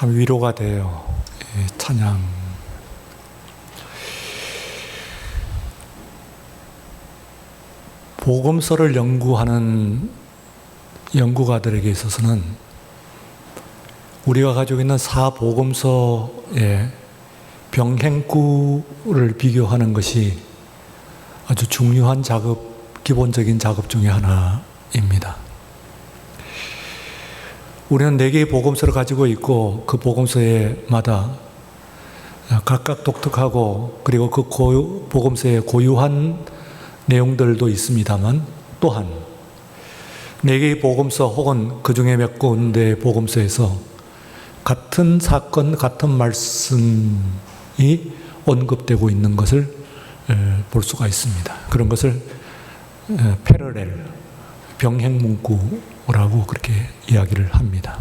참 위로가 돼요. 찬양. 복음서를 연구하는 연구가들에게 있어서는 우리가 가지고 있는 사복음서의 병행구를 비교하는 것이 아주 중요한 작업, 기본적인 작업 중에 하나입니다. 우리는 4개의 복음서를 가지고 있고 그 복음서마다 각각 독특하고 그리고 그 복음서에 고유한 내용들도 있습니다만 또한 4개의 복음서 혹은 그 중에 몇 군데의 복음서에서 같은 사건, 같은 말씀이 언급되고 있는 것을 볼 수가 있습니다. 그런 것을 패러렐, 병행문구라고 그렇게 이야기를 합니다.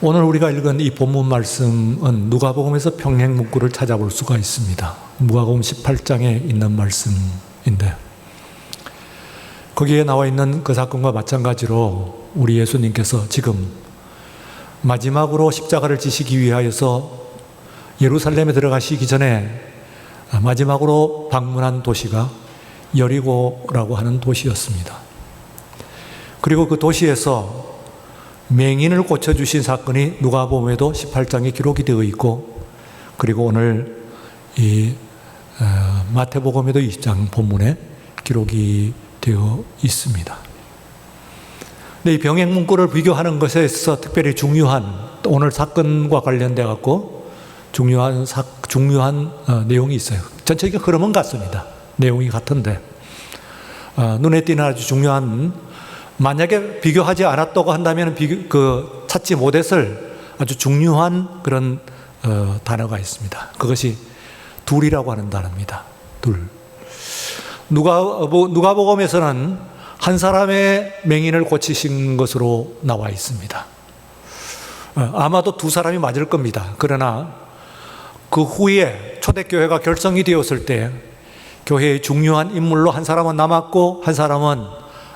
오늘 우리가 읽은 이 본문 말씀은 누가복음에서 병행문구를 찾아볼 수가 있습니다. 누가복음 18장에 있는 말씀인데 거기에 나와 있는 그 사건과 마찬가지로 우리 예수님께서 지금 마지막으로 십자가를 지시기 위하여서 예루살렘에 들어가시기 전에 마지막으로 방문한 도시가 여리고라고 하는 도시였습니다. 그리고 그 도시에서 맹인을 고쳐주신 사건이 누가복음에도 18장에 기록이 되어 있고 그리고 오늘 이 마태복음에도 20장 본문에 기록이 되어 있습니다. 근데 이 병행문구를 비교하는 것에 있어서 특별히 중요한 오늘 사건과 관련돼 갖고 중요한 내용이 있어요. 전체적인 흐름은 같습니다. 내용이 같은데 눈에 띄는 아주 중요한, 만약에 비교하지 않았다고 한다면 찾지 못했을 아주 중요한 그런 단어가 있습니다. 그것이 둘이라고 하는 단어입니다. 둘. 누가복음에서는 한 사람의 맹인을 고치신 것으로 나와 있습니다. 아마도 2사람이 맞을 겁니다. 그러나 그 후에 초대교회가 결성이 되었을 때 교회의 중요한 인물로 한 사람은 남았고 한 사람은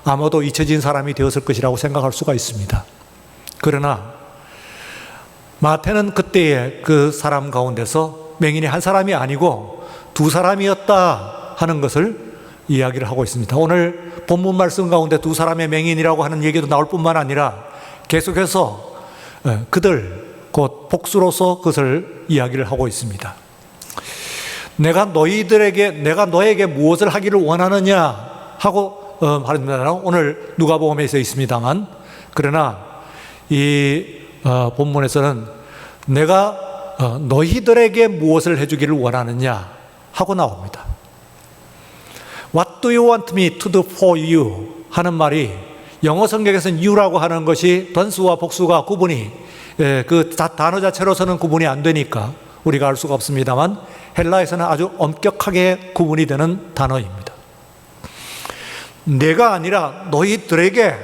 아마도 잊혀진 사람이 되었을 것이라고 생각할 수가 있습니다. 그러나 마태는 그때의 그 사람 가운데서 맹인이 한 사람이 아니고 2사람이었다 하는 것을 이야기를 하고 있습니다. 오늘 본문 말씀 가운데 2사람의 맹인이라고 하는 얘기도 나올 뿐만 아니라 계속해서 그들 곧 복수로서 그것을 이야기를 하고 있습니다. 내가 너에게 무엇을 하기를 원하느냐 하고 말합니다. 오늘 누가복음에서 있습니다만 그러나 이 본문에서는 내가 너희들에게 무엇을 해주기를 원하느냐 하고 나옵니다. What do you want me to do for you? 하는 말이 영어 성경에서는 you라고 하는 것이 단수와 복수가 구분이 그 단어 자체로서는 구분이 안 되니까 우리가 알 수가 없습니다만 헬라에서는 아주 엄격하게 구분이 되는 단어입니다. 내가 아니라 너희들에게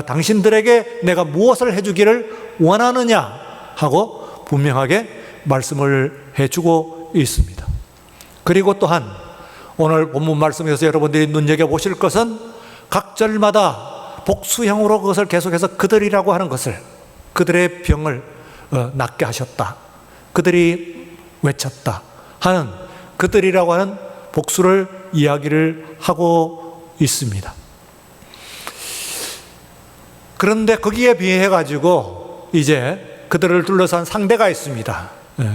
당신들에게 내가 무엇을 해주기를 원하느냐 하고 분명하게 말씀을 해주고 있습니다. 그리고 또한 오늘 본문 말씀에서 여러분들이 눈여겨보실 것은 각 절마다 복수형으로 그것을 계속해서 그들이라고 하는 것을, 그들의 병을 낫게 하셨다, 그들이 외쳤다 하는 그들이라고 하는 복수를 이야기를 하고 있습니다. 그런데 거기에 비해 가지고 이제 그들을 둘러싼 상대가 있습니다.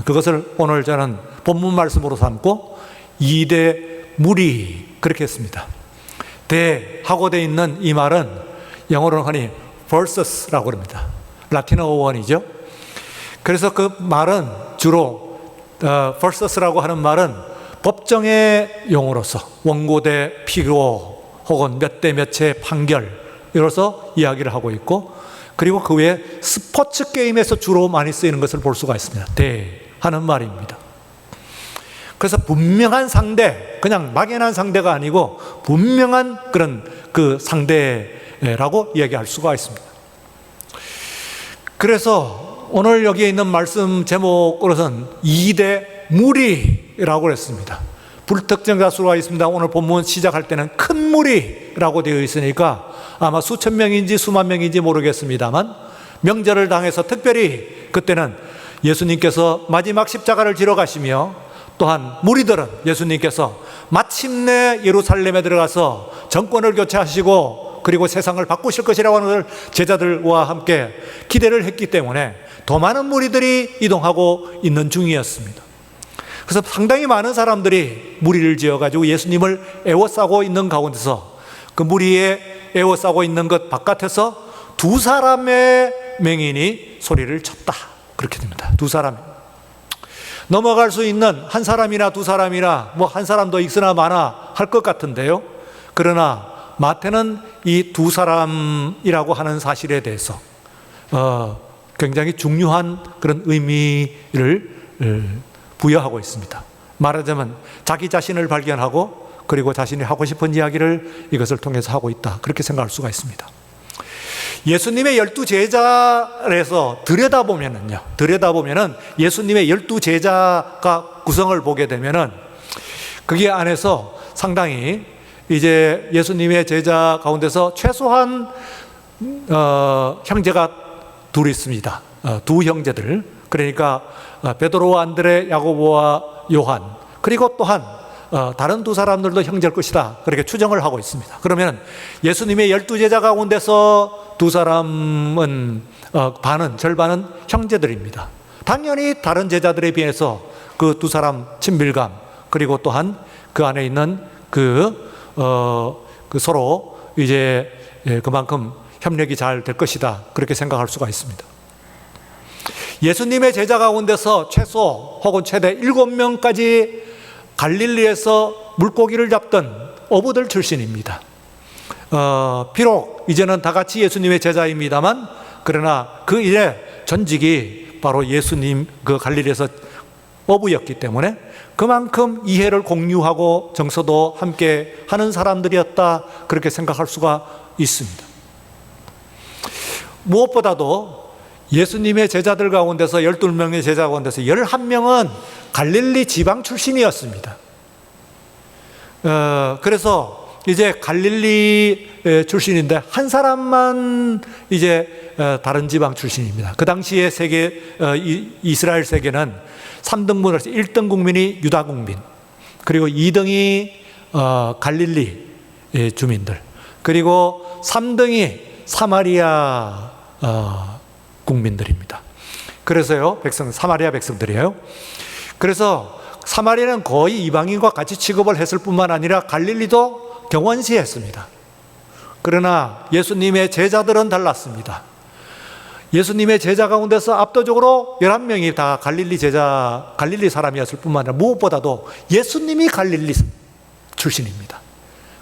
그것을 오늘 저는 본문 말씀으로 삼고 2대 무리 그렇게 했습니다. 대하고 되어 있는 이 말은 영어로는 하니 versus라고 합니다. 라틴어 원이죠. 그래서 그 말은 주로 versus라고 하는 말은 법정의 용어로서 원고 대 피고 혹은 몇 대 몇의 판결 이로서 이야기를 하고 있고 그리고 그 외에 스포츠 게임에서 주로 많이 쓰이는 것을 볼 수가 있습니다. 대하는 말입니다. 그래서 분명한 상대, 그냥 막연한 상대가 아니고 분명한 그런 그 상대라고 이야기할 수가 있습니다. 그래서 오늘 여기에 있는 말씀 제목으로는 2대 무리라고 했습니다. 불특정자 수가 있습니다. 오늘 본문 시작할 때는 큰 무리라고 되어 있으니까 아마 수천 명인지 수만 명인지 모르겠습니다만 명절을 당해서 특별히 그때는 예수님께서 마지막 십자가를 지러 가시며, 또한 무리들은 예수님께서 마침내 예루살렘에 들어가서 정권을 교체하시고 그리고 세상을 바꾸실 것이라고 하는 것을 제자들과 함께 기대를 했기 때문에 더 많은 무리들이 이동하고 있는 중이었습니다. 그래서 상당히 많은 사람들이 무리를 지어가지고 예수님을 에워싸고 있는 가운데서 그 무리에 에워싸고 있는 것 바깥에서 두 사람의 맹인이 소리를 쳤다. 그렇게 됩니다. 두 사람. 넘어갈 수 있는 한 사람이나 두 사람이나 뭐 한 사람도 있으나 마나 할 것 같은데요. 그러나 마태는 이 두 사람이라고 하는 사실에 대해서 굉장히 중요한 그런 의미를 부여하고 있습니다. 말하자면 자기 자신을 발견하고 그리고 자신이 하고 싶은 이야기를 이것을 통해서 하고 있다. 그렇게 생각할 수가 있습니다. 예수님의 12제자에서 들여다보면은 예수님의 12제자가 구성을 보게 되면은 그게 안에서 상당히 이제 예수님의 제자 가운데서 최소한 형제가 둘 있습니다. 두 형제들. 그러니까 베드로와 안드레, 야고보와 요한, 그리고 또한 다른 두 사람들도 형제일 것이다. 그렇게 추정을 하고 있습니다. 그러면 예수님의 12제자 가운데서 두 사람은 절반은 형제들입니다. 당연히 다른 제자들에 비해서 그 두 사람 친밀감, 그리고 또한 그 안에 있는 그 서로 이제 그만큼 협력이 잘 될 것이다. 그렇게 생각할 수가 있습니다. 예수님의 제자 가운데서 최소 혹은 최대 7명까지 갈릴리에서 물고기를 잡던 어부들 출신입니다. 비록 이제는 다 같이 예수님의 제자입니다만, 그러나 그 일의 전직이 바로 예수님 그 갈릴리에서 어부였기 때문에 그만큼 이해를 공유하고 정서도 함께 하는 사람들이었다. 그렇게 생각할 수가 있습니다. 무엇보다도 예수님의 제자들 가운데서 12명의 제자 가운데서 11명은 갈릴리 지방 출신이었습니다. 그래서 이제 갈릴리 출신인데 한 사람만 이제 다른 지방 출신입니다. 그 당시에 이스라엘 세계는 3등분을 1등 국민이 유다 국민, 그리고 2등이 갈릴리 주민들, 그리고 3등이 사마리아 국민들입니다. 그래서요, 사마리아 백성들이에요. 그래서 사마리아는 거의 이방인과 같이 취급을 했을 뿐만 아니라 갈릴리도 경원시했습니다. 그러나 예수님의 제자들은 달랐습니다. 예수님의 제자 가운데서 압도적으로 11명이 다 갈릴리 사람이었을 뿐만 아니라 무엇보다도 예수님이 갈릴리 출신입니다.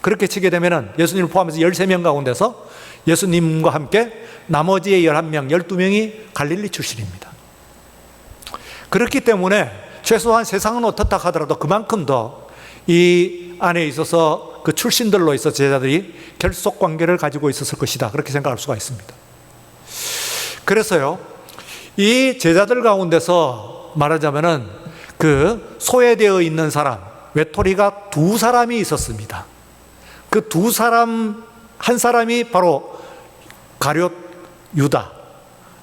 그렇게 치게 되면 예수님을 포함해서 13명 가운데서 예수님과 함께 나머지의 11명, 12명이 갈릴리 출신입니다. 그렇기 때문에 최소한 세상은 어떻다 하더라도 그만큼 더 이 안에 있어서 그 출신들로 있어서 제자들이 결속 관계를 가지고 있었을 것이다. 그렇게 생각할 수가 있습니다. 그래서요, 이 제자들 가운데서 말하자면은 그 소외되어 있는 사람, 외톨이가 두 사람이 있었습니다. 그 두 사람, 한 사람이 바로 가룟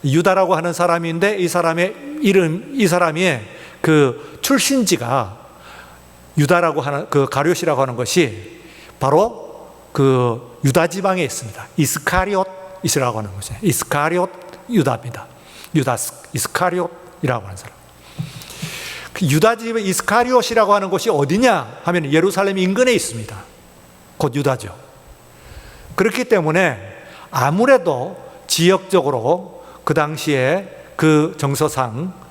유다라고 하는 사람인데, 이 사람의 그 출신지가 유다라고 하는 그 가룟이라고 하는 것이 바로 그 유다 지방에 있습니다. 이스카리옷이라고 하는 것이에요. 이스카리옷 유다입니다. 이스카리옷이라고 하는 사람. 그 유다 지방 이스카리옷이라고 하는 곳이 어디냐 하면 예루살렘 인근에 있습니다. 곧 유다죠. 그렇기 때문에 아무래도 지역적으로 그 당시에 그 정서상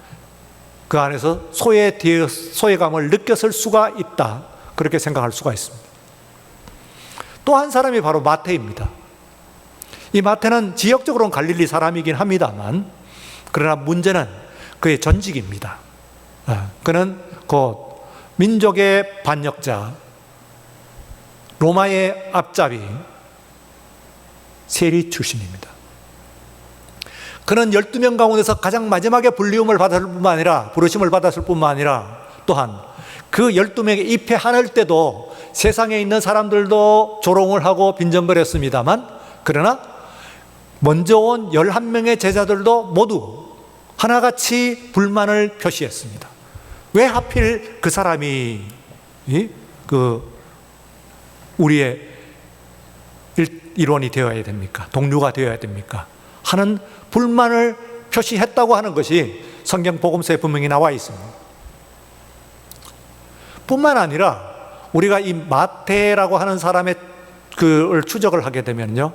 그 안에서 소외감을 느꼈을 수가 있다. 그렇게 생각할 수가 있습니다. 또 한 사람이 바로 마태입니다. 이 마태는 지역적으로는 갈릴리 사람이긴 합니다만, 그러나 문제는 그의 전직입니다. 그는 곧 민족의 반역자, 로마의 앞잡이, 세리 출신입니다. 그는 12명 가운데서 가장 마지막에 부르심을 받았을 뿐만 아니라 또한 그 12명에 입회할 때도 세상에 있는 사람들도 조롱을 하고 빈정거렸습니다만, 그러나 먼저 온 11명의 제자들도 모두 하나같이 불만을 표시했습니다. 왜 하필 그 사람이 우리의 일원이 되어야 됩니까? 동료가 되어야 됩니까? 하는 불만을 표시했다고 하는 것이 성경 복음서에 분명히 나와 있습니다. 뿐만 아니라 우리가 이 마태라고 하는 사람의 그를 추적을 하게 되면요,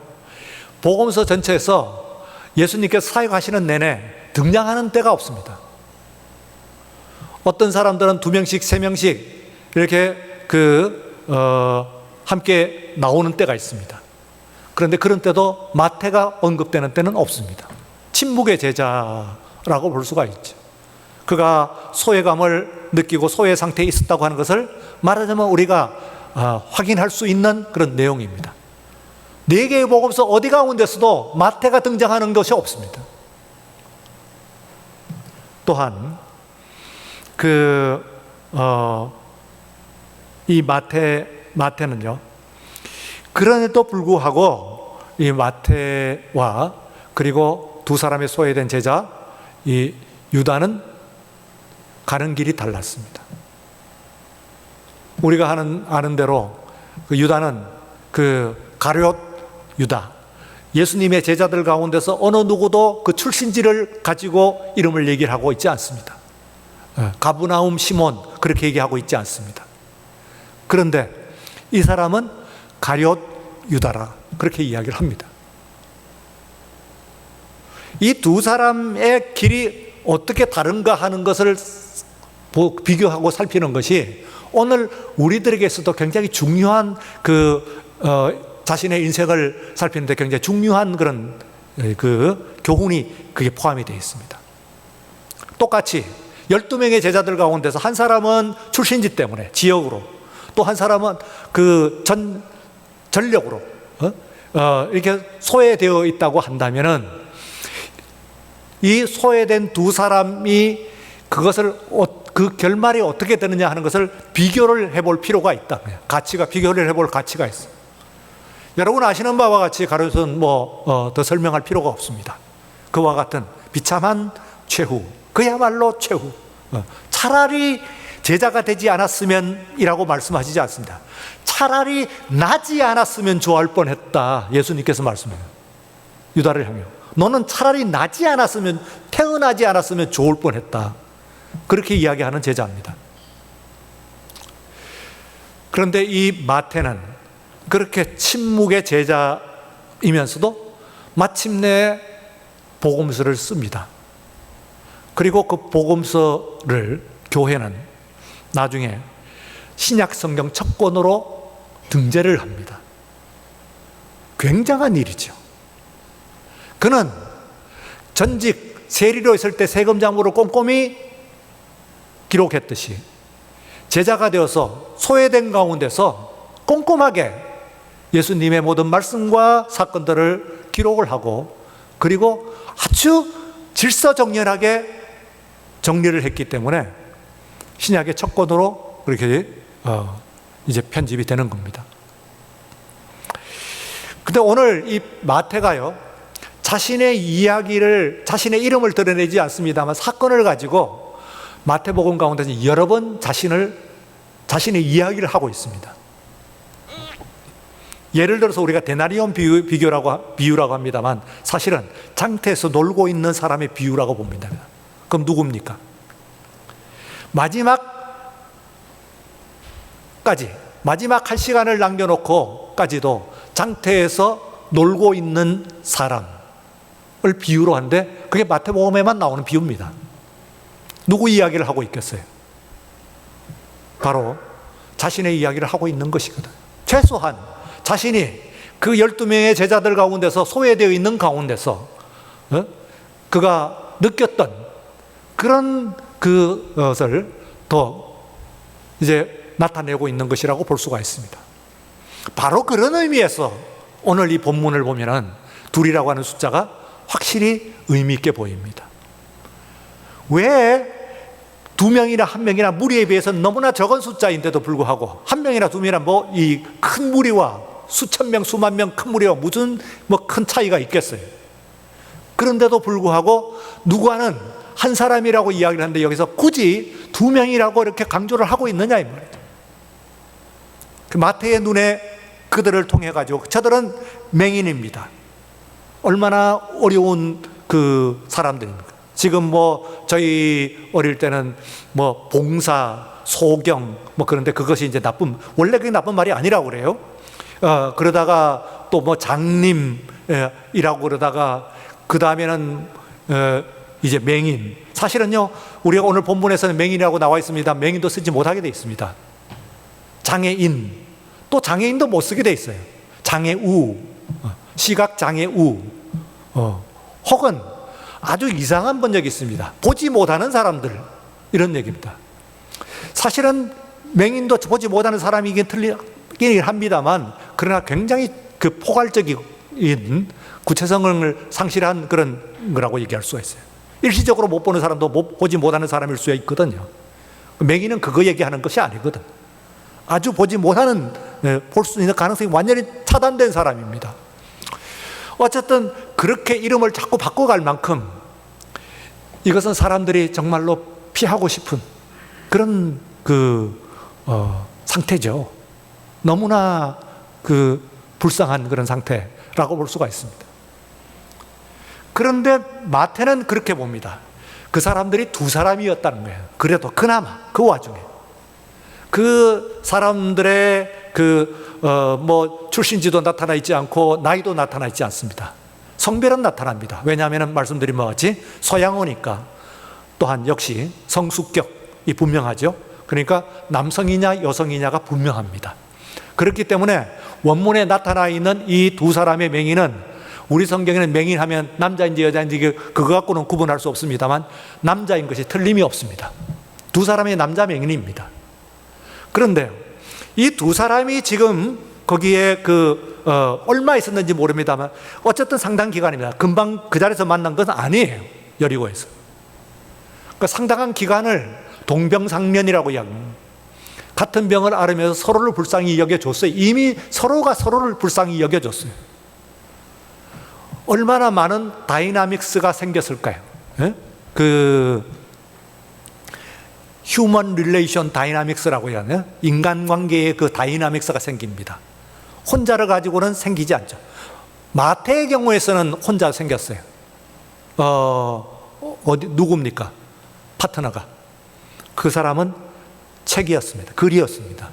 복음서 전체에서 예수님께서 사역하시는 내내 등장하는 때가 없습니다. 어떤 사람들은 2명씩 3명씩 이렇게 함께 나오는 때가 있습니다. 그런데 그런 때도 마태가 언급되는 때는 없습니다. 침묵의 제자라고 볼 수가 있죠. 그가 소외감을 느끼고 소외 상태에 있었다고 하는 것을 말하자면 우리가 확인할 수 있는 그런 내용입니다. 4개의 복음서 어디 가운데서도 마태가 등장하는 것이 없습니다. 또한 이 마태는요, 그런데도 불구하고 이 마태와 그리고 두 사람의 소외된 제자 이 유다는 가는 길이 달랐습니다. 우리가 아는 대로 그 유다는 가룟 유다, 예수님의 제자들 가운데서 어느 누구도 그 출신지를 가지고 이름을 얘기를 하고 있지 않습니다. 가브나움 시몬 그렇게 얘기하고 있지 않습니다. 그런데 이 사람은 가룟 유다라 그렇게 이야기를 합니다. 이 두 사람의 길이 어떻게 다른가 하는 것을 비교하고 살피는 것이 오늘 우리들에게서도 굉장히 중요한 자신의 인생을 살피는데 굉장히 중요한 그런 교훈이 그게 포함이 되어 있습니다. 똑같이 12명의 제자들 가운데서 한 사람은 출신지 때문에 지역으로, 또 한 사람은 전력으로 이렇게 소외되어 있다고 한다면은 이 소외된 두 사람이 그 결말이 어떻게 되느냐 하는 것을 비교를 해볼 필요가 있다. 비교를 해볼 가치가 있어. 여러분 아시는 바와 같이 가룟은 더 설명할 필요가 없습니다. 그와 같은 비참한 최후, 그야말로 최후. 차라리 제자가 되지 않았으면이라고 말씀하시지 않습니다. 차라리 나지 않았으면 좋아할 뻔했다. 예수님께서 말씀해요. 유다를 향해. 너는 차라리 나지 않았으면, 태어나지 않았으면 좋을 뻔했다. 그렇게 이야기하는 제자입니다. 그런데 이 마태는 그렇게 침묵의 제자이면서도 마침내 복음서를 씁니다. 그리고 그 복음서를 교회는 나중에 신약 성경 첫 권으로 등재를 합니다. 굉장한 일이죠. 그는 전직 세리로 있을 때 세금장부를 꼼꼼히 기록했듯이 제자가 되어서 소외된 가운데서 꼼꼼하게 예수님의 모든 말씀과 사건들을 기록을 하고 그리고 아주 질서정연하게 정리를 했기 때문에 신약의 첫 권으로 그렇게 이제 편집이 되는 겁니다. 근데 오늘 이 마태가요, 자신의 이름을 드러내지 않습니다만 사건을 가지고 마태복음 가운데서 여러 번 자신의 이야기를 하고 있습니다. 예를 들어서 우리가 데나리온 비유라고 합니다만 사실은 장터에서 놀고 있는 사람의 비유라고 봅니다. 그럼 누굽니까? 마지막 할 시간을 남겨놓고까지도 장터에서 놀고 있는 사람을 비유로 하는데 그게 마태복음에만 나오는 비유입니다. 누구 이야기를 하고 있겠어요? 바로 자신의 이야기를 하고 있는 것이거든. 최소한 자신이 그 12명의 제자들 가운데서 소외되어 있는 가운데서 그가 느꼈던 그런 그것을 더 이제 나타내고 있는 것이라고 볼 수가 있습니다. 바로 그런 의미에서 오늘 이 본문을 보면은 둘이라고 하는 숫자가 확실히 의미 있게 보입니다. 왜 2명이나 1명이나 무리에 비해서 너무나 적은 숫자인데도 불구하고 1명이나 2명이나 이 큰 무리와 수천 명, 수만 명 큰 무리와 무슨 큰 차이가 있겠어요? 그런데도 불구하고 누구와는 한 사람이라고 이야기를 하는데 여기서 굳이 두 명이라고 이렇게 강조를 하고 있느냐 이 말이에요. 그 마태의 눈에 그들을 통해 가지고 저들은 맹인입니다. 얼마나 어려운 그 사람들입니까? 지금 뭐 저희 어릴 때는 뭐 봉사, 소경 뭐 그런데 그것이 이제 원래 그게 나쁜 말이 아니라고 그래요. 그러다가 또 뭐 장님이라고 그러다가 그 다음에는 이제 맹인. 사실은요 우리가 오늘 본문에서는 맹인이라고 나와 있습니다. 맹인도 쓰지 못하게 돼 있습니다. 장애인, 또 장애인도 못 쓰게 돼 있어요. 장애우, 시각 장애우, 혹은 아주 이상한 번역이 있습니다. 보지 못하는 사람들, 이런 얘기입니다. 사실은 맹인도 보지 못하는 사람이긴 틀리긴 합니다만, 그러나 굉장히 그 포괄적인 구체성을 상실한 그런 거라고 얘기할 수가 있어요. 일시적으로 못 보는 사람도 보지 못하는 사람일 수 있거든요. 맹인은 그거 얘기하는 것이 아니거든. 아주 보지 못하는, 볼 수 있는 가능성이 완전히 차단된 사람입니다. 어쨌든 그렇게 이름을 자꾸 바꿔갈 만큼 이것은 사람들이 정말로 피하고 싶은 그런 상태죠. 너무나 불쌍한 그런 상태라고 볼 수가 있습니다. 그런데 마태는 그렇게 봅니다. 그 사람들이 두 사람이었다는 거예요. 그래도 그나마 그 와중에 그 사람들의 출신지도 나타나 있지 않고 나이도 나타나 있지 않습니다. 성별은 나타납니다. 왜냐하면 말씀드린 바와 같이 서양어니까 또한 역시 성수격이 분명하죠. 그러니까 남성이냐 여성이냐가 분명합니다. 그렇기 때문에 원문에 나타나 있는 이 두 사람의 맹인은 우리 성경에는 맹인하면 남자인지 여자인지 그거 갖고는 구분할 수 없습니다만 남자인 것이 틀림이 없습니다. 두 사람의 남자 맹인입니다. 그런데 이 두 사람이 지금 거기에 얼마 있었는지 모릅니다만 어쨌든 상당 기간입니다. 금방 그 자리에서 만난 것은 아니에요. 여리고에서. 그러니까 상당한 기간을 동병상련이라고 이야기합니다. 같은 병을 앓으면서 서로를 불쌍히 여겨줬어요. 이미 서로가 서로를 불쌍히 여겨줬어요. 얼마나 많은 다이나믹스가 생겼을까요? 휴먼 릴레이션 다이나믹스라고 하는 인간관계의 그 다이나믹스가 생깁니다. 혼자를 가지고는 생기지 않죠. 마태의 경우에서는 혼자 생겼어요. 누굽니까? 파트너가. 그 사람은 책이었습니다. 글이었습니다.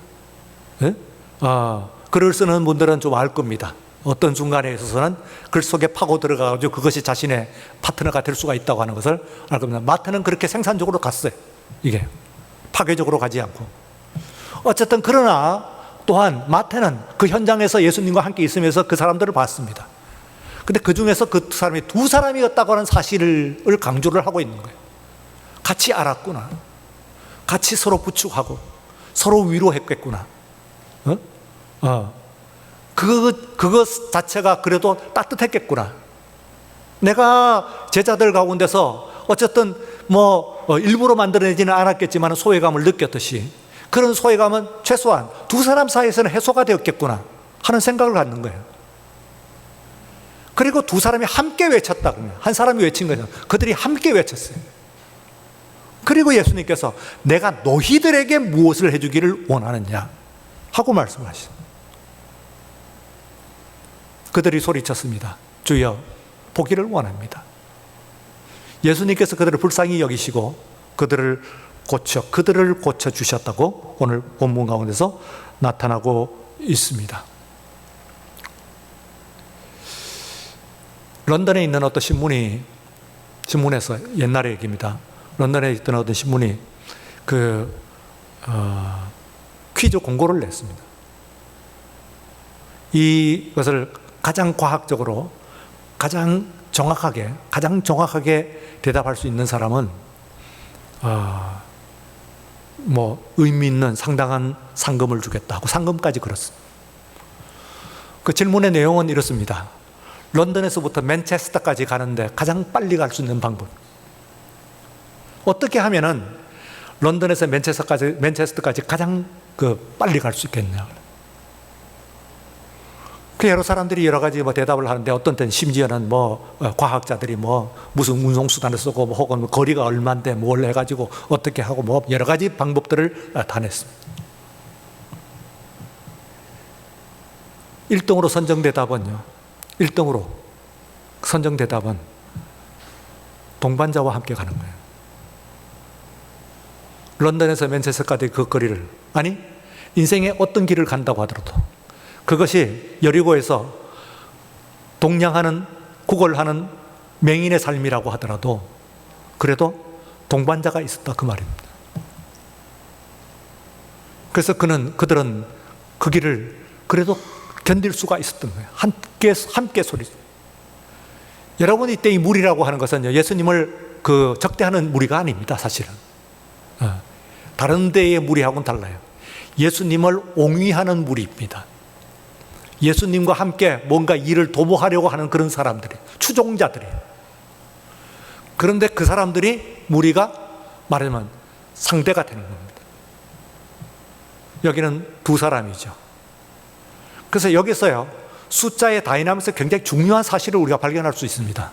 글을 쓰는 분들은 좀 알 겁니다. 어떤 순간에 있어서는 글 속에 파고 들어가가지고 그것이 자신의 파트너가 될 수가 있다고 하는 것을 알 겁니다. 마태는 그렇게 생산적으로 갔어요. 이게 파괴적으로 가지 않고. 어쨌든 그러나 또한 마태는 그 현장에서 예수님과 함께 있으면서 그 사람들을 봤습니다. 근데 그 중에서 그 사람이 두 사람이었다고 하는 사실을 강조를 하고 있는 거예요. 같이 알았구나. 같이 서로 부축하고 서로 위로했겠구나. 그것 자체가 그래도 따뜻했겠구나. 내가 제자들 가운데서 어쨌든 일부러 만들어내지는 않았겠지만 소외감을 느꼈듯이 그런 소외감은 최소한 두 사람 사이에서는 해소가 되었겠구나 하는 생각을 갖는 거예요. 그리고 두 사람이 함께 외쳤다. 한 사람이 외친 거죠. 그들이 함께 외쳤어요. 그리고 예수님께서 내가 너희들에게 무엇을 해주기를 원하느냐 하고 말씀하셨습니다. 그들이 소리쳤습니다. 주여 보기를 원합니다. 예수님께서 그들을 불쌍히 여기시고 그들을 고쳐 주셨다고 오늘 본문 가운데서 나타나고 있습니다. 런던에 있는 어떤 신문에서 옛날의 얘기입니다. 런던에 있던 어떤 신문이 퀴즈 공고를 냈습니다. 이것을 가장 과학적으로 가장 정확하게 대답할 수 있는 사람은 의미 있는 상당한 상금을 주겠다 하고 상금까지 걸었습니다. 그 질문의 내용은 이렇습니다. 런던에서부터 맨체스터까지 가는데 가장 빨리 갈 수 있는 방법. 어떻게 하면은 런던에서 맨체스터까지 가장 빨리 갈 수 있겠냐. 그 여러 사람들이 여러 가지 대답을 하는데 어떤 때는 심지어는 과학자들이 무슨 운송수단을 쓰고 혹은 거리가 얼마인데 뭘 해가지고 어떻게 하고 여러 가지 방법들을 다 냈습니다. 1등으로 선정 대답은요. 1등으로 선정 대답은 동반자와 함께 가는 거예요. 런던에서 맨체스터까지 그 거리를, 아니 인생의 어떤 길을 간다고 하더라도 그것이 여리고에서 동냥하는 구걸하는 맹인의 삶이라고 하더라도 그래도 동반자가 있었다 그 말입니다. 그래서 그들은 그 길을 그래도 견딜 수가 있었던 거예요. 함께 소리. 여러분, 이때 이 무리라고 하는 것은 예수님을 적대하는 무리가 아닙니다, 사실은. 다른 데의 무리하고는 달라요. 예수님을 옹위하는 무리입니다. 예수님과 함께 뭔가 일을 도모하려고 하는 그런 사람들이, 추종자들이에요. 그런데 그 사람들이 무리가 말하자면 상대가 되는 겁니다. 여기는 두 사람이죠. 그래서 여기서요, 숫자의 다이나믹에서 굉장히 중요한 사실을 우리가 발견할 수 있습니다.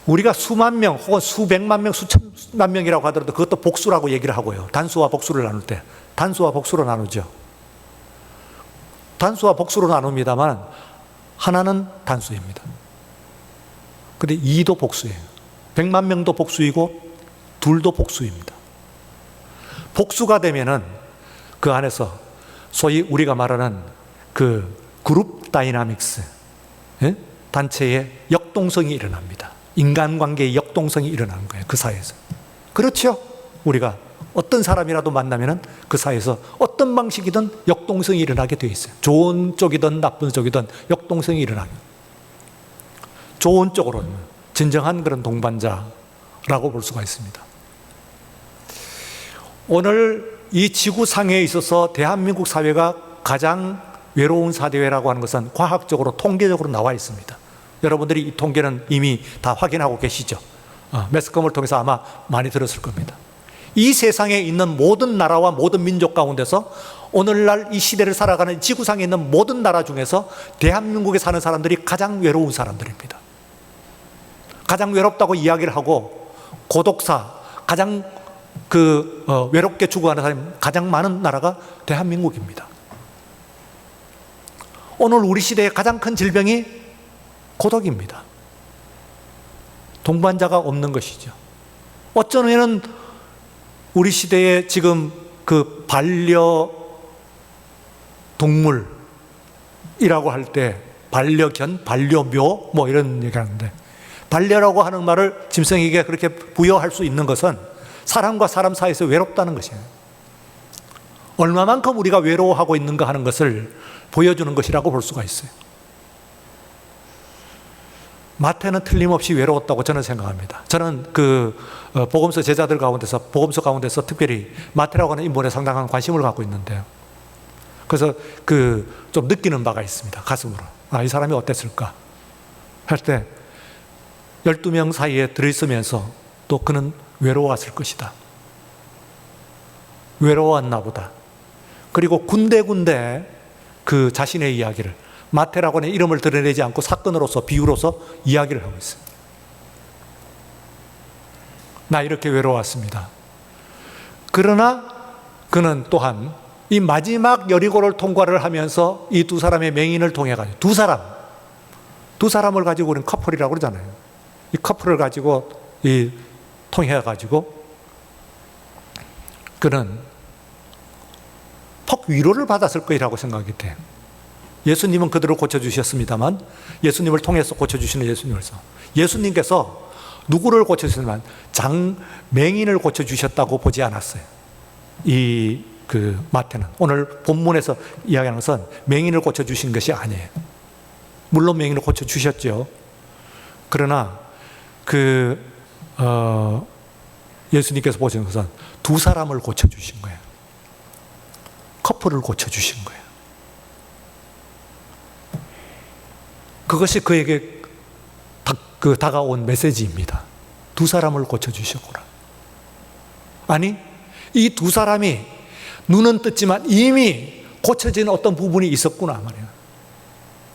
우리가 수만 명 혹은 수백만 명, 수천만 명이라고 하더라도 그것도 복수라고 얘기를 하고요. 단수와 복수를 나눌 때 단수와 복수로 나누죠. 단수와 복수로 나눕니다만 하나는 단수입니다. 근데 2도 복수예요. 100만 명도 복수이고 둘도 복수입니다. 복수가 되면은 그 안에서 소위 우리가 말하는 그 그룹 다이나믹스, 단체의 역동성이 일어납니다. 인간관계의 역동성이 일어나는 거예요. 그 사회에서. 그렇죠. 우리가 어떤 사람이라도 만나면은 그 사회에서 어떤 방식이든 역동성이 일어나게 되어 있어요. 좋은 쪽이든 나쁜 쪽이든 역동성이 일어나요. 좋은 쪽으로는 진정한 그런 동반자라고 볼 수가 있습니다. 오늘 이 지구상에 있어서 대한민국 사회가 가장 외로운 사회라고 하는 것은 과학적으로 통계적으로 나와 있습니다. 여러분들이 이 통계는 이미 다 확인하고 계시죠. 매스컴을 통해서 아마 많이 들었을 겁니다. 이 세상에 있는 모든 나라와 모든 민족 가운데서 오늘날 이 시대를 살아가는 지구상에 있는 모든 나라 중에서 대한민국에 사는 사람들이 가장 외로운 사람들입니다. 가장 외롭다고 이야기를 하고 고독사, 가장 외롭게 죽어가는 사람이 가장 많은 나라가 대한민국입니다. 오늘 우리 시대의 가장 큰 질병이 고독입니다. 동반자가 없는 것이죠. 어쩌면은 우리 시대에 지금 그 반려동물이라고 할 때 반려견, 반려묘 이런 얘기를 하는데, 반려라고 하는 말을 짐승에게 그렇게 부여할 수 있는 것은 사람과 사람 사이에서 외롭다는 것이에요. 얼마만큼 우리가 외로워하고 있는가 하는 것을 보여주는 것이라고 볼 수가 있어요. 마태는 틀림없이 외로웠다고 저는 생각합니다. 저는 복음서 제자들 가운데서, 복음서 가운데서 특별히 마태라고 하는 인물에 상당한 관심을 갖고 있는데요. 그래서 좀 느끼는 바가 있습니다. 가슴으로. 이 사람이 어땠을까 할 때 12명 사이에 들어있으면서 또 그는 외로웠을 것이다. 외로웠나 보다. 그리고 군데군데 그 자신의 이야기를, 마태라고 하는 이름을 드러내지 않고 사건으로서, 비유로서 이야기를 하고 있습니다. 나 이렇게 외로웠습니다. 그러나 그는 또한 이 마지막 여리고를 통과를 하면서 이 두 사람의 맹인을 통해 가지고, 두 사람을 가지고 우리는 커플이라고 그러잖아요. 이 커플을 가지고 통해 가지고 그는 퍽 위로를 받았을 거라고 생각이 돼요. 예수님은 그들을 고쳐주셨습니다만, 예수님을 통해서 고쳐주시는 예수님께서 누구를 고쳐주셨냐면 맹인을 고쳐주셨다고 보지 않았어요. 마태는 오늘 본문에서 이야기하는 것은 맹인을 고쳐주신 것이 아니에요. 물론 맹인을 고쳐주셨죠. 그러나 예수님께서 보시는 것은 두 사람을 고쳐주신 거예요. 커플을 고쳐주신 거예요. 그것이 그에게 다가온 메시지입니다. 두 사람을 고쳐주셨구나. 아니, 이 두 사람이 눈은 떴지만 이미 고쳐진 어떤 부분이 있었구나 말이에요.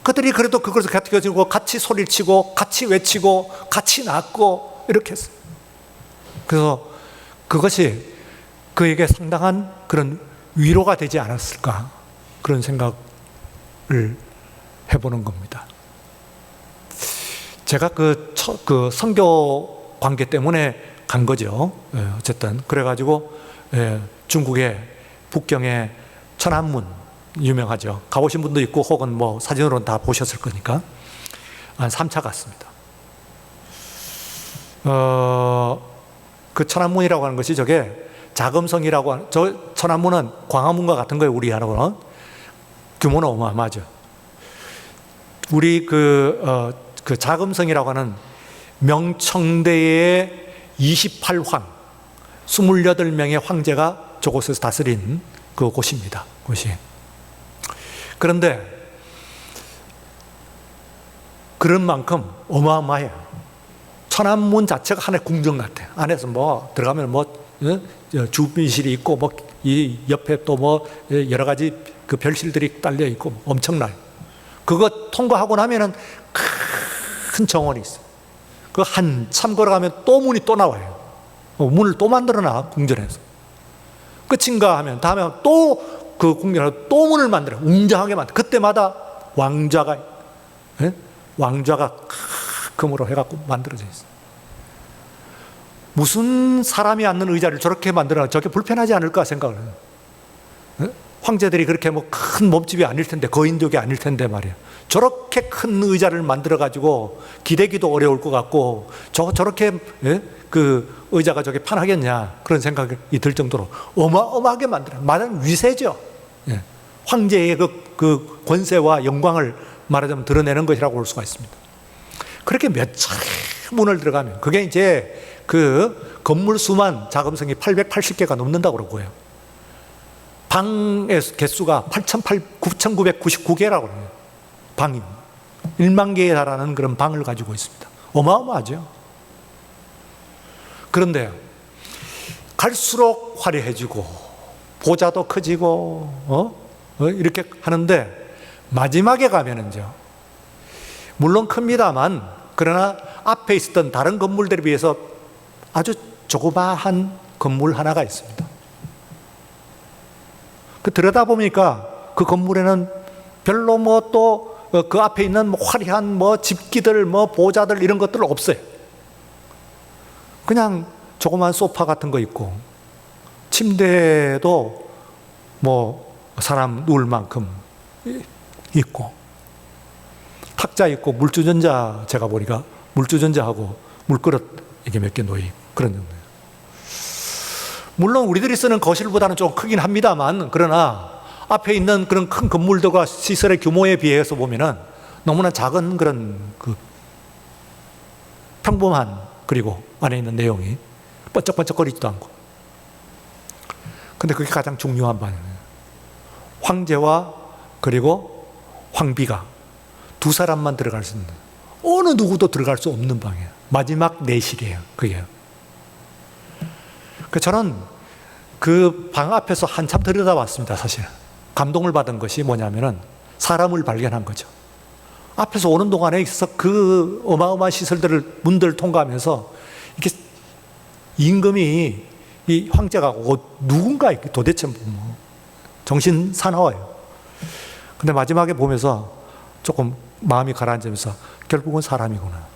그들이 그래도 그것을 가지고 같이 소리치고 같이 외치고 같이 낳고 이렇게 했어요. 그래서 그것이 그에게 상당한 그런 위로가 되지 않았을까, 그런 생각을 해보는 겁니다. 제가 그 선교 관계 때문에 간 거죠. 어쨌든 그래가지고 중국의 북경의 천안문 유명하죠. 가보신 분도 있고 혹은 뭐 사진으로는 다 보셨을 거니까 한 3차 갔습니다. 그 천안문이라고 하는 것이 저게 자금성이라고 하는, 저 천안문은 광화문과 같은 거예요. 우리하고는 규모는 어마어마하죠. 우리 그 자금성이라고 하는 명청대의 28황 28명의 황제가 저곳에서 다스린 그 곳입니다. 곳이. 그런데 그런 만큼 어마어마해요. 천안문 자체가 하나의 궁전 같아요. 안에서 뭐 들어가면 뭐 주민실이 있고 뭐 이 옆에 또 뭐 여러 가지 그 별실들이 딸려 있고 엄청나요. 그거 통과하고 나면은 큰 정원이 있어요. 그 한참 걸어가면 또 문이 또 나와요. 문을 또 만들어놔, 궁전에서. 끝인가 하면 다음에 또 그 궁전에서 또 문을 만들어, 웅장하게 만들어. 그때마다 왕좌가 금으로 해갖고 만들어져 있어요. 무슨 사람이 앉는 의자를 저렇게 만들어, 저게 불편하지 않을까 생각을 해요. 황제들이 그렇게 뭐 큰 몸집이 아닐 텐데, 거인족이 아닐 텐데 말이야. 저렇게 큰 의자를 만들어가지고 기대기도 어려울 것 같고, 저렇게 그 의자가 저게 편하겠냐, 그런 생각이 들 정도로 어마어마하게 만들어요. 말하자면 위세죠. 황제의 그 권세와 영광을 말하자면 드러내는 것이라고 볼 수가 있습니다. 그렇게 몇 차례 문을 들어가면, 그게 이제 그 건물 수만 자금성이 880개가 넘는다고 그러고요. 방의 개수가 9,999개라고 그래요. 방이 1만 개에 달하는 그런 방을 가지고 있습니다. 어마어마하죠. 그런데 갈수록 화려해지고 보좌도 커지고 이렇게 하는데, 마지막에 가면은요, 물론 큽니다만, 그러나 앞에 있었던 다른 건물들에 비해서 아주 조그마한 건물 하나가 있습니다. 들여다보니까 그 건물에는 별로 뭐 또 그 앞에 있는 뭐 화려한 뭐 집기들, 뭐 보좌들 이런 것들 없어요. 그냥 조그만 소파 같은 거 있고, 침대도 뭐 사람 누울 만큼 있고, 탁자 있고, 물주전자, 제가 보니까 물주전자하고 물그릇 이게 몇 개 놓이, 그런 정도예요. 물론 우리들이 쓰는 거실보다는 좀 크긴 합니다만, 그러나 앞에 있는 그런 큰 건물들과 시설의 규모에 비해서 보면은 너무나 작은 그런 그 평범한, 그리고 안에 있는 내용이 번쩍번쩍거리지도 않고. 근데 그게 가장 중요한 방이에요. 황제와 그리고 황비가 두 사람만 들어갈 수 있는, 어느 누구도 들어갈 수 없는 방이에요. 마지막 내실이에요. 그게. 저는 그 방 앞에서 한참 들여다봤습니다. 사실 감동을 받은 것이 뭐냐면은 사람을 발견한 거죠. 앞에서 오는 동안에 있어서 그 어마어마한 시설들을, 문들을 통과하면서 이렇게 임금이, 이 황제가 누군가 도대체 뭐 정신 사나워요. 근데 마지막에 보면서 조금 마음이 가라앉으면서 결국은 사람이구나.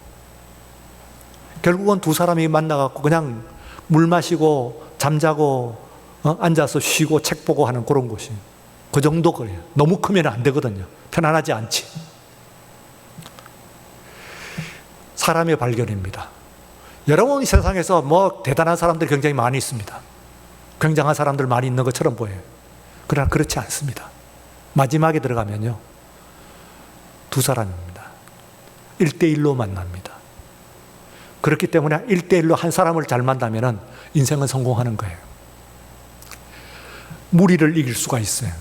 결국은 두 사람이 만나갖고 그냥 물 마시고 잠자고 앉아서 쉬고 책 보고 하는 그런 곳이, 그 정도 거리예요. 너무 크면 안 되거든요. 편안하지 않지. 사람의 발견입니다. 여러분, 이 세상에서 뭐 대단한 사람들이 굉장히 많이 있습니다. 굉장한 사람들 많이 있는 것처럼 보여요. 그러나 그렇지 않습니다. 마지막에 들어가면요, 두 사람입니다. 1대1로 만납니다. 그렇기 때문에 1대1로 한 사람을 잘 만나면 인생은 성공하는 거예요. 무리를 이길 수가 있어요.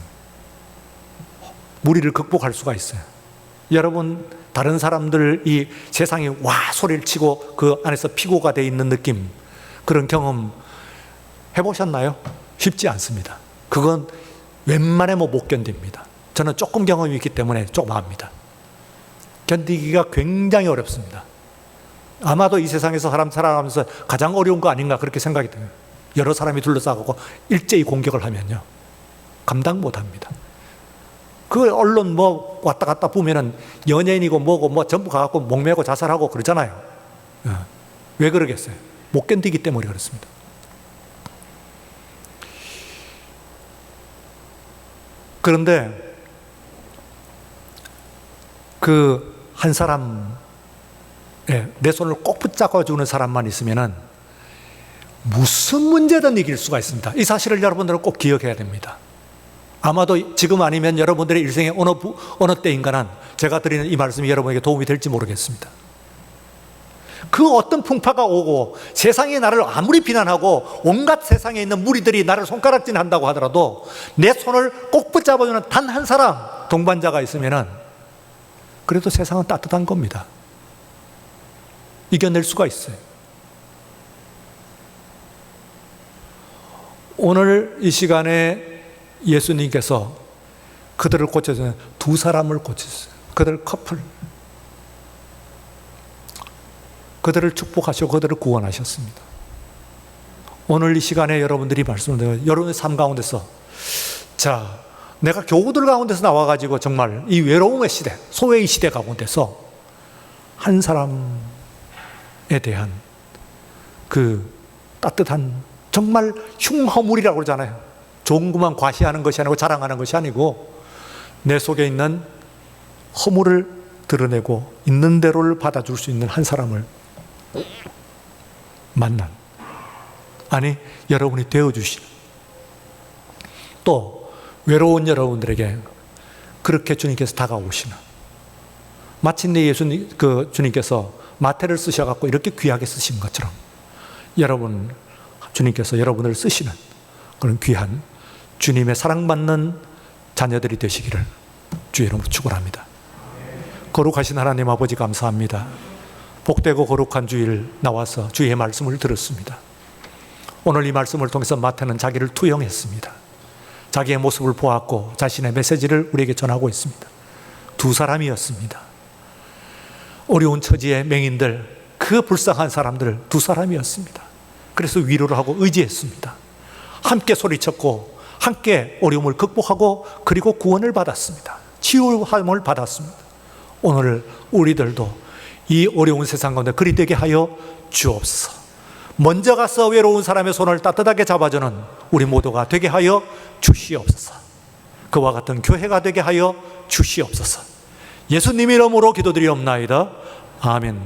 무리를 극복할 수가 있어요. 여러분, 다른 사람들, 세상이 와 소리를 치고 그 안에서 피고가 돼 있는 느낌, 그런 경험 해보셨나요? 쉽지 않습니다. 그건 웬만하면 못 견딥니다. 저는 조금 경험이 있기 때문에 조금 압니다. 견디기가 굉장히 어렵습니다. 아마도 이 세상에서 사람 살아가면서 가장 어려운 거 아닌가 그렇게 생각이 돼요. 여러 사람이 둘러싸고 일제히 공격을 하면요, 감당 못합니다. 그 언론 뭐 왔다 갔다 보면은 연예인이고 뭐고 뭐 전부 가갖고 목매고 자살하고 그러잖아요. 왜 그러겠어요? 못 견디기 때문에 그렇습니다. 그런데 그 한 사람, 내 손을 꼭 붙잡아 주는 사람만 있으면은 무슨 문제든 이길 수가 있습니다. 이 사실을 여러분들은 꼭 기억해야 됩니다. 아마도 지금 아니면 여러분들의 일생의 어느 때인가는 제가 드리는 이 말씀이 여러분에게 도움이 될지 모르겠습니다. 그 어떤 풍파가 오고 세상이 나를 아무리 비난하고 온갖 세상에 있는 무리들이 나를 손가락질한다고 하더라도 내 손을 꼭 붙잡아주는 단 한 사람 동반자가 있으면은 그래도 세상은 따뜻한 겁니다. 이겨낼 수가 있어요. 오늘 이 시간에 예수님께서 그들을 고쳐주는 두 사람을 고쳤어요. 그들 커플. 그들을 축복하시고 그들을 구원하셨습니다. 오늘 이 시간에 여러분들이 말씀을 드려요. 여러분의 삶 가운데서, 자, 내가 교우들 가운데서 나와가지고 정말 이 외로움의 시대, 소외의 시대 가운데서 한 사람에 대한 그 따뜻한, 정말 흉허물이라고 그러잖아요. 좋은 것만 과시하는 것이 아니고 자랑하는 것이 아니고 내 속에 있는 허물을 드러내고 있는 대로를 받아줄 수 있는 한 사람을 만난, 아니 여러분이 되어주시는, 또 외로운 여러분들에게 그렇게 주님께서 다가오시는, 마침내 주님께서 마태를 쓰셔갖고 이렇게 귀하게 쓰신 것처럼 주님께서 여러분을 쓰시는 그런 귀한 주님의 사랑받는 자녀들이 되시기를 주의 이름으로 축원합니다. 거룩하신 하나님 아버지 감사합니다. 복되고 거룩한 주일 나와서 주의 말씀을 들었습니다. 오늘 이 말씀을 통해서 마태는 자기를 투영했습니다. 자기의 모습을 보았고 자신의 메시지를 우리에게 전하고 있습니다. 두 사람이었습니다. 어려운 처지의 맹인들, 그 불쌍한 사람들 두 사람이었습니다. 그래서 위로를 하고 의지했습니다. 함께 소리쳤고 함께 어려움을 극복하고 그리고 구원을 받았습니다. 치유함을 받았습니다. 오늘 우리들도 이 어려운 세상 가운데 그리 되게 하여 주옵소서. 먼저 가서 외로운 사람의 손을 따뜻하게 잡아주는 우리 모두가 되게 하여 주시옵소서. 그와 같은 교회가 되게 하여 주시옵소서. 예수님 이름으로 기도드리옵나이다. 아멘.